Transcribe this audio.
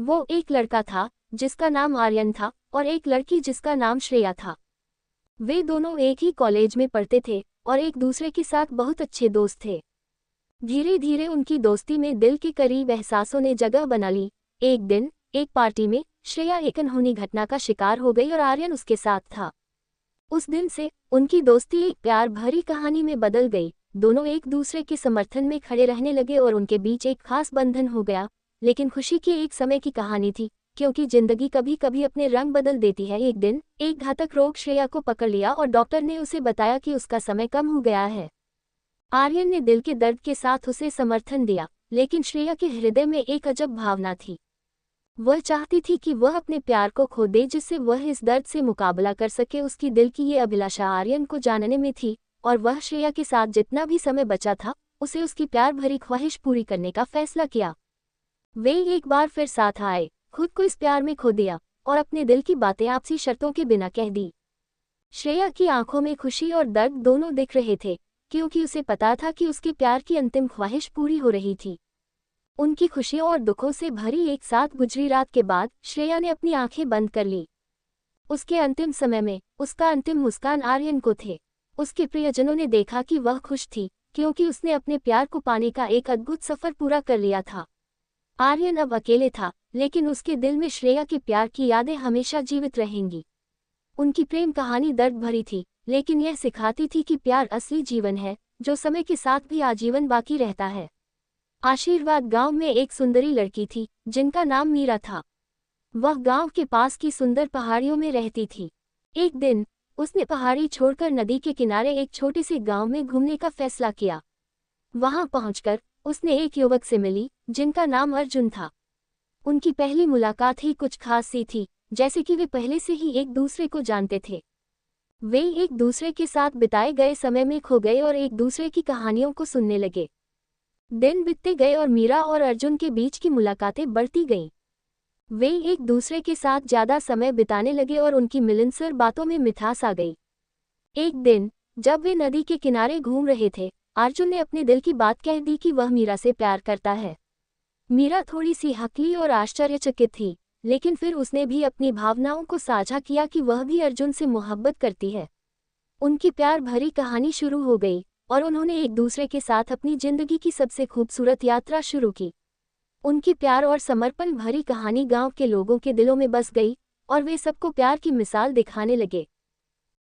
वो एक लड़का था जिसका नाम आर्यन था और एक लड़की जिसका नाम श्रेया था। वे दोनों एक ही कॉलेज में पढ़ते थे और एक दूसरे के साथ बहुत अच्छे दोस्त थे। धीरे धीरे उनकी दोस्ती में दिल के करीब एहसासों ने जगह बना ली। एक दिन एक पार्टी में श्रेया एक अनहोनी घटना का शिकार हो गई और आर्यन उसके साथ था। उस दिन से उनकी दोस्ती एक प्यार भरी कहानी में बदल गई। दोनों एक दूसरे के समर्थन में खड़े रहने लगे और उनके बीच एक खास बंधन हो गया। लेकिन खुशी की एक समय की कहानी थी, क्योंकि जिंदगी कभी कभी अपने रंग बदल देती है। एक दिन एक घातक रोग श्रेया को पकड़ लिया और डॉक्टर ने उसे बताया कि उसका समय कम हो गया है। आर्यन ने दिल के दर्द के साथ उसे समर्थन दिया, लेकिन श्रेया के हृदय में एक अजब भावना थी। वह चाहती थी कि वह अपने प्यार को खो दे जिससे वह इस दर्द से मुकाबला कर सके। उसकी दिल की ये अभिलाषा आर्यन को जानने में थी और वह श्रेया के साथ जितना भी समय बचा था उसे उसकी प्यार भरी ख्वाहिश पूरी करने का फैसला किया। वे एक बार फिर साथ आए, खुद को इस प्यार में खो दिया और अपने दिल की बातें आपसी शर्तों के बिना कह दी। श्रेया की आंखों में खुशी और दर्द दोनों दिख रहे थे, क्योंकि उसे पता था कि उसके प्यार की अंतिम ख्वाहिश पूरी हो रही थी। उनकी खुशियों और दुखों से भरी एक साथ गुजरी रात के बाद श्रेया ने अपनी आंखें बंद कर ली। उसके अंतिम समय में उसका अंतिम मुस्कान आर्यन को थे। उसके प्रियजनों ने देखा कि वह खुश थी, क्योंकि उसने अपने प्यार को पाने का एक अद्भुत सफर पूरा कर लिया था। आर्यन अब अकेले था, लेकिन उसके दिल में श्रेया के प्यार की यादें हमेशा जीवित रहेंगी। उनकी प्रेम कहानी दर्द भरी थी, लेकिन यह सिखाती थी कि प्यार असली जीवन है, जो समय के साथ भी आजीवन बाकी रहता है। आशीर्वाद गांव में एक सुंदरी लड़की थी जिनका नाम मीरा था। वह गांव के पास की सुंदर पहाड़ियों में रहती थी। एक दिन उसने पहाड़ी छोड़कर नदी के किनारे एक छोटे से गांव में घूमने का फैसला किया। वहां पहुंचकर उसने एक युवक से मिली जिनका नाम अर्जुन था। उनकी पहली मुलाकात ही कुछ खास सी थी, जैसे कि वे पहले से ही एक दूसरे को जानते थे। वे एक दूसरे के साथ बिताए गए समय में खो गए और एक दूसरे की कहानियों को सुनने लगे। दिन बीतते गए और मीरा और अर्जुन के बीच की मुलाकातें बढ़ती गईं। वे एक दूसरे के साथ ज्यादा समय बिताने लगे और उनकी मिलनसार बातों में मिठास आ गई। एक दिन जब वे नदी के किनारे घूम रहे थे, अर्जुन ने अपने दिल की बात कह दी कि वह मीरा से प्यार करता है। मीरा थोड़ी सी हकली और आश्चर्यचकित थी, लेकिन फिर उसने भी अपनी भावनाओं को साझा किया कि वह भी अर्जुन से मोहब्बत करती है। उनकी प्यार भरी कहानी शुरू हो गई और उन्होंने एक दूसरे के साथ अपनी जिंदगी की सबसे खूबसूरत यात्रा शुरू की। उनकी प्यार और समर्पण भरी कहानी गांव के लोगों के दिलों में बस गई और वे सबको प्यार की मिसाल दिखाने लगे।